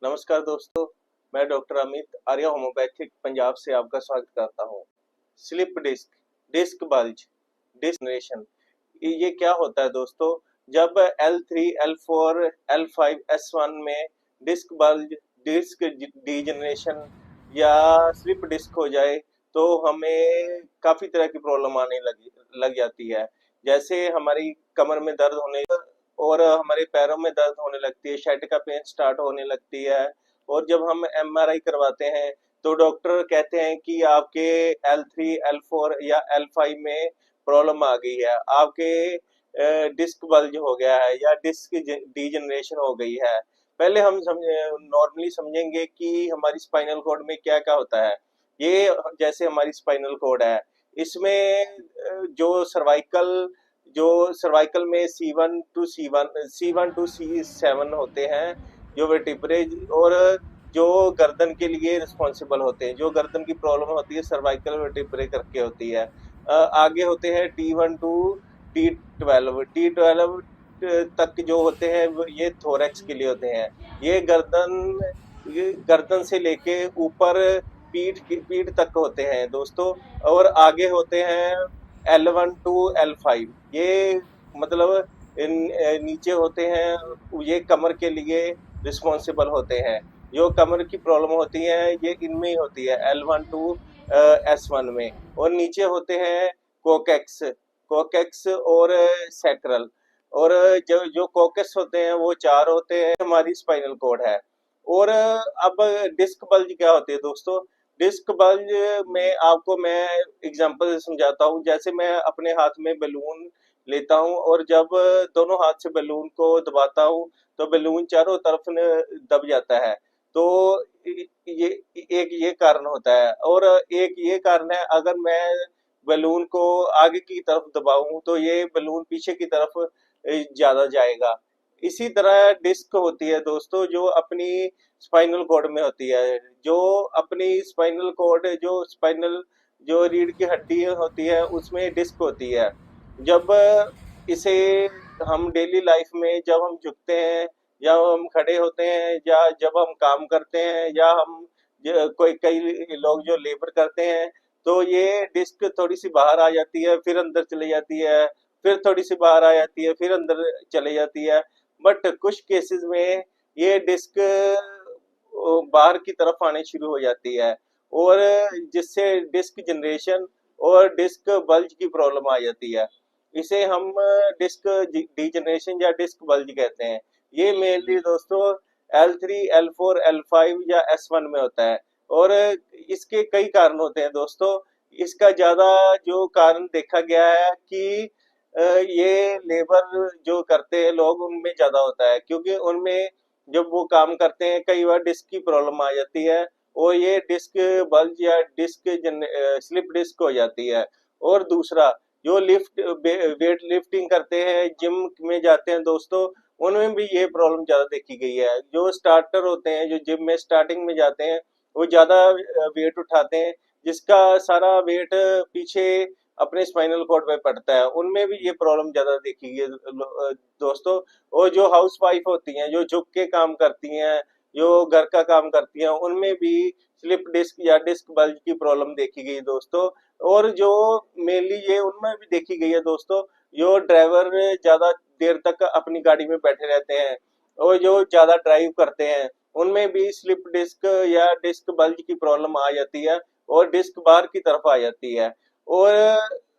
नमस्कार दोस्तों, मैं डॉक्टर अमित आर्या होम्योपैथिक पंजाब से आपका स्वागत करता हूं। Slip disc, disc bulge, disc generation, ये क्या होता है दोस्तों? जब L3, L4, L5, S1 में डिस्क बल्ज, डिस्क डीजनरेशन या स्लिप डिस्क हो जाए तो हमें काफी तरह की प्रॉब्लम आने लग जाती है। जैसे हमारी कमर में दर्द होने और हमारे पैरों में दर्द होने लगती है, sciatica पेन स्टार्ट होने लगती है। और जब हम MRI करवाते हैं तो डॉक्टर कहते हैं कि आपके L3, L4 या L5 में प्रॉब्लम आ गई है, आपके डिस्क बल्ज हो गया है या डिस्क डीजनरेशन हो गई है। पहले हम नॉर्मली समझेंगे कि हमारी स्पाइनल कॉर्ड में क्या क्या होता है। ये जैसे हमारी स्पाइनल कॉर्ड है, इसमें जो सर्वाइकल में C1 टू C7 होते हैं, जो वर्टिब्रे, और जो गर्दन के लिए रिस्पॉन्सिबल होते हैं, जो गर्दन की प्रॉब्लम होती है सर्वाइकल वर्टिब्रे करके होती है। आगे होते हैं T1 टू T12 तक जो होते हैं ये थोरैक्स के लिए होते हैं। ये गर्दन से लेके ऊपर पीठ तक होते हैं दोस्तों। और आगे होते हैं L1 टू L5, ये मतलब नीचे होते हैं, ये कमर के लिए रिस्पॉन्सिबल होते हैं। जो कमर की प्रॉब्लम होती है ये इनमें ही होती है, L1 टू S1 में। और नीचे होते हैं कोकेक्स और सैक्रल। और जो जो कोकेक्स होते हैं वो चार होते हैं, हमारी स्पाइनल कॉर्ड है। और अब डिस्क बल्ज क्या होती है दोस्तों? डिस्क बल्ज में आपको मैं एग्जांपल से समझाता हूँ। जैसे मैं अपने हाथ में बलून लेता हूँ और जब दोनों हाथ से बलून को दबाता हूँ तो बलून चारों तरफ दब जाता है। तो ये एक ये कारण होता है। और एक ये कारण है, अगर मैं बलून को आगे की तरफ दबाऊं तो ये बलून पीछे की तरफ ज्यादा जाएगा। इसी तरह डिस्क होती है दोस्तों, जो अपनी स्पाइनल कॉर्ड में होती है। जो अपनी स्पाइनल कॉर्ड, जो रीढ़ की हड्डी होती है उसमें डिस्क होती है। जब इसे हम डेली लाइफ में जब हम झुकते हैं या हम खड़े होते हैं या जब हम काम करते हैं या हम कोई कई लोग जो लेबर करते हैं तो ये डिस्क थोड़ी सी बाहर आ जाती है, फिर अंदर चली जाती है, फिर थोड़ी सी बाहर आ जाती है, फिर अंदर चली जाती है। बट कुछ केसेस में ये डिस्क बाहर की तरफ आने शुरू हो जाती है, और जिससे डिस्क जनरेशन और डिस्क बल्ज की प्रॉब्लम आ जाती है। इसे हम डिस्क डीजनरेशन या डिस्क बल्ज कहते हैं। ये मेनली दोस्तों L3, L4, L5 या S1 में होता है। और इसके कई कारण होते हैं दोस्तों। इसका ज्यादा जो कारण देखा गया है कि ये लेबर जो करते हैं लोग उनमें ज्यादा होता है, क्योंकि उनमें जब वो काम करते हैं कई बार डिस्क की प्रॉब्लम आ जाती है और ये डिस्क बल्ज या स्लिप डिस्क हो जाती है। और दूसरा, जो वेट लिफ्टिंग करते हैं, जिम में जाते हैं दोस्तों, उनमें भी ये प्रॉब्लम ज्यादा देखी गई है। जो स्टार्टर होते हैं, जो जिम में स्टार्टिंग में जाते हैं, वो ज्यादा वेट उठाते हैं, जिसका सारा वेट पीछे अपने स्पाइनल कॉर्ड पे पड़ता है, उनमें भी ये प्रॉब्लम ज्यादा देखी गई है दोस्तों। और जो हाउस वाइफ होती हैं, जो झुक के काम करती हैं, जो घर का काम करती हैं, उनमें भी स्लिप डिस्क या डिस्क बल्ज की प्रॉब्लम देखी गई दोस्तों। और जो मेनली ये उनमें भी देखी गई है दोस्तों, जो ड्राइवर ज्यादा देर तक अपनी गाड़ी में बैठे रहते हैं और जो ज्यादा ड्राइव करते हैं, उनमें भी स्लिप डिस्क या डिस्क बल्ज की प्रॉब्लम आ जाती है और डिस्क बाहर की तरफ आ जाती है। और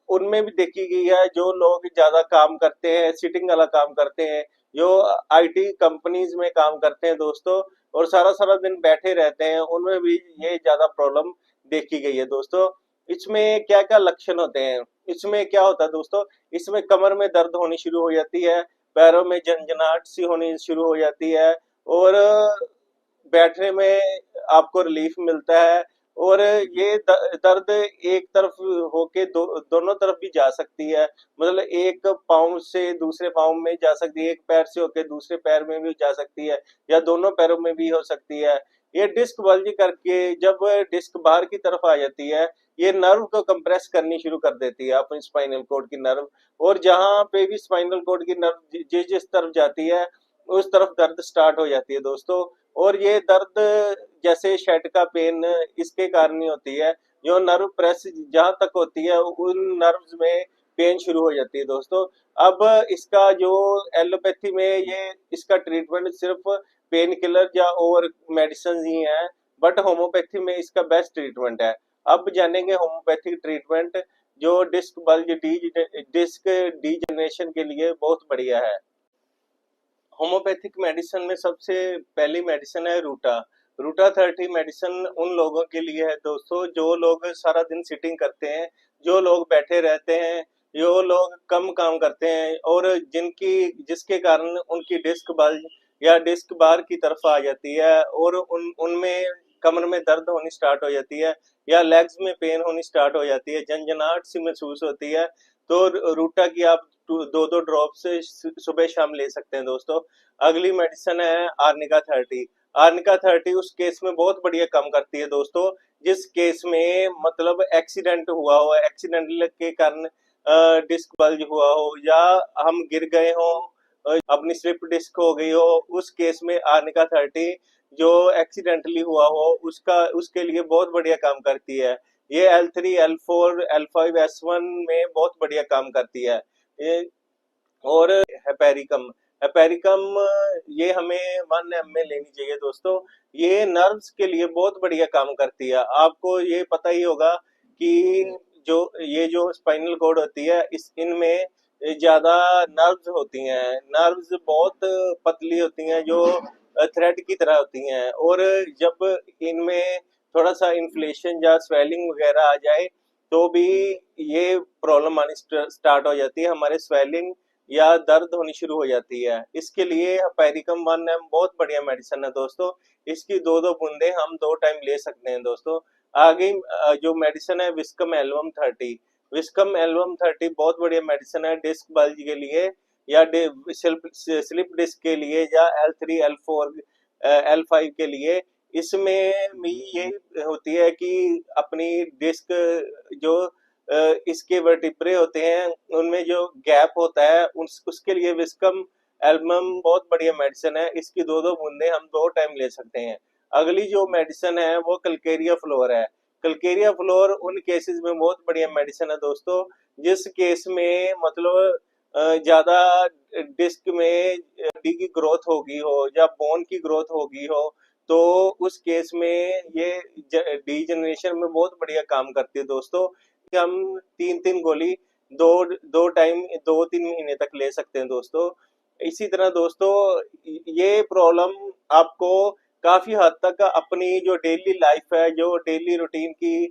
उनमें भी देखी गई है, जो लोग ज्यादा काम करते हैं, सिटिंग वाला काम करते हैं, जो IT कंपनीज में काम करते हैं दोस्तों, और सारा सारा दिन बैठे रहते हैं, उनमें भी ये ज्यादा प्रॉब्लम देखी गई है दोस्तों। इसमें क्या क्या लक्षण होते हैं? इसमें क्या होता है दोस्तों? इसमें कमर में दर्द होनी शुरू हो जाती है, पैरों में झंझनाहट सी होनी शुरू हो जाती है, और बैठने में आपको रिलीफ मिलता है। और ये दर्द एक तरफ होके दोनों तरफ भी जा सकती है, मतलब एक पाँव से दूसरे पाँव में जा सकती है, एक पैर से होके दूसरे पैर में भी जा सकती है, या दोनों पैरों में भी हो सकती है। ये डिस्क बल्ज करके जब डिस्क बाहर की तरफ आ जाती है, ये नर्व को कंप्रेस करनी शुरू कर देती है अपनी स्पाइनल कोड की नर्व। और जहां पे भी स्पाइनल कोड की नर्व जिस जिस तरफ जाती है उस तरफ दर्द स्टार्ट हो जाती है दोस्तों। और ये दर्द जैसे शेड का पेन इसके कारण ही होती है। जो नर्व प्रेस जहां तक होती है उन नर्व्स में पेन शुरू हो जाती है दोस्तों। अब इसका जो एलोपैथी में ये इसका ट्रीटमेंट सिर्फ पेन किलर या और मेडिसिन ही है, बट होम्योपैथी में इसका बेस्ट ट्रीटमेंट है। अब जानेंगे होम्योपैथिक ट्रीटमेंट जो डिस्क डीजनरेशन के लिए बहुत बढ़िया है। होम्योपैथिक मेडिसिन में सबसे पहली मेडिसिन है रूटा। रूटा 30 मेडिसिन उन लोगों के लिए है दोस्तों जो लोग सारा दिन सिटिंग करते हैं, जो लोग बैठे रहते हैं, जो लोग कम काम करते हैं और जिसके कारण उनकी डिस्क बल्ज या डिस्क बार की तरफ आ जाती है और उनमें कमर में दर्द होनी स्टार्ट हो जाती है या लेग्स में पेन होनी स्टार्ट हो जाती है, झंझनाहट सी महसूस होती है। तो रूटा की आप 2-2 ड्रॉप से सुबह शाम ले सकते हैं दोस्तों। अगली मेडिसिन है आर्निका 30। आर्निका 30 उस केस में बहुत बढ़िया काम करती है दोस्तों जिस केस में मतलब एक्सीडेंट हुआ हो, एक्सीडेंट के कारण डिस्क बल्ज हुआ हो या हम गिर गए हो, अपनी स्लिप डिस्क हो गई हो, उस केस में आर्निका 30 जो एक्सीडेंटली हुआ हो उसके लिए बहुत बढ़िया काम करती है। ये L3, L4, L5, S1 में बहुत बढ़िया काम करती है। ये और हेपेरिकम, हेपेरिकम ये हमें 1 ml में लेनी चाहिए दोस्तों। ये नर्व्स के लिए बहुत बढ़िया काम करती है। आपको ये पता ही होगा कि जो स्पाइनल कोड होती है इनमें ज्यादा नर्व्स होती हैं। नर्व्स बहुत पतली होती हैं जो थ्रेड की तरह होती हैं और जब इनमें थोड़ा सा इन्फ्लेशन या स्वेलिंग वगैरह आ जाए तो भी ये प्रॉब्लम आनी स्टार्ट हो जाती है, हमारे स्वेलिंग या दर्द होनी शुरू हो जाती है। इसके लिए पेरिकम 1 ml बहुत बढ़िया मेडिसिन है दोस्तों। इसकी 2-2 बूंदे हम 2 टाइम ले सकते हैं दोस्तों। आगे जो मेडिसिन है विस्कम एल्बम 30। विस्कम एल्बम 30 बहुत बढ़िया मेडिसिन है डिस्क बल्ज के लिए या स्लिप डिस्क के लिए या L3, L4, L5 के लिए। इसमें भी ये होती है कि अपनी डिस्क जो इसके वर्टिब्रे होते हैं उनमें जो गैप होता है उसके लिए विस्कम एल्बम बहुत बढ़िया मेडिसिन है। इसकी 2-2 बूंदे हम 2 टाइम ले सकते हैं। अगली जो मेडिसिन है वो कल्केरिया फ्लोर है। कल्केरिया फ्लोर उन केसेस में बहुत बढ़िया मेडिसिन है दोस्तों जिस केस में मतलब ज्यादा डिस्क में हड्डी की ग्रोथ होगी हो या बोन की ग्रोथ होगी हो तो उस केस में ये डीजनरेशन में बहुत बढ़िया काम करती है दोस्तों। हम 3-3 गोली दो दो टाइम 2-3 महीने तक ले सकते हैं दोस्तों। इसी तरह दोस्तों ये प्रॉब्लम आपको काफी हद तक अपनी जो डेली लाइफ है, जो डेली रूटीन की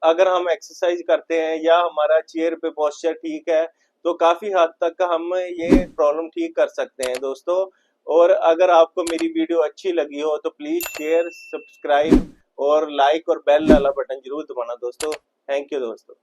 अगर हम एक्सरसाइज करते हैं या हमारा चेयर पे पोस्चर ठीक है तो काफी हद तक हम ये प्रॉब्लम ठीक कर सकते हैं दोस्तों। और अगर आपको मेरी वीडियो अच्छी लगी हो तो प्लीज शेयर, सब्सक्राइब और लाइक और बेल वाला बटन जरूर दबाना दोस्तों। थैंक यू दोस्तों।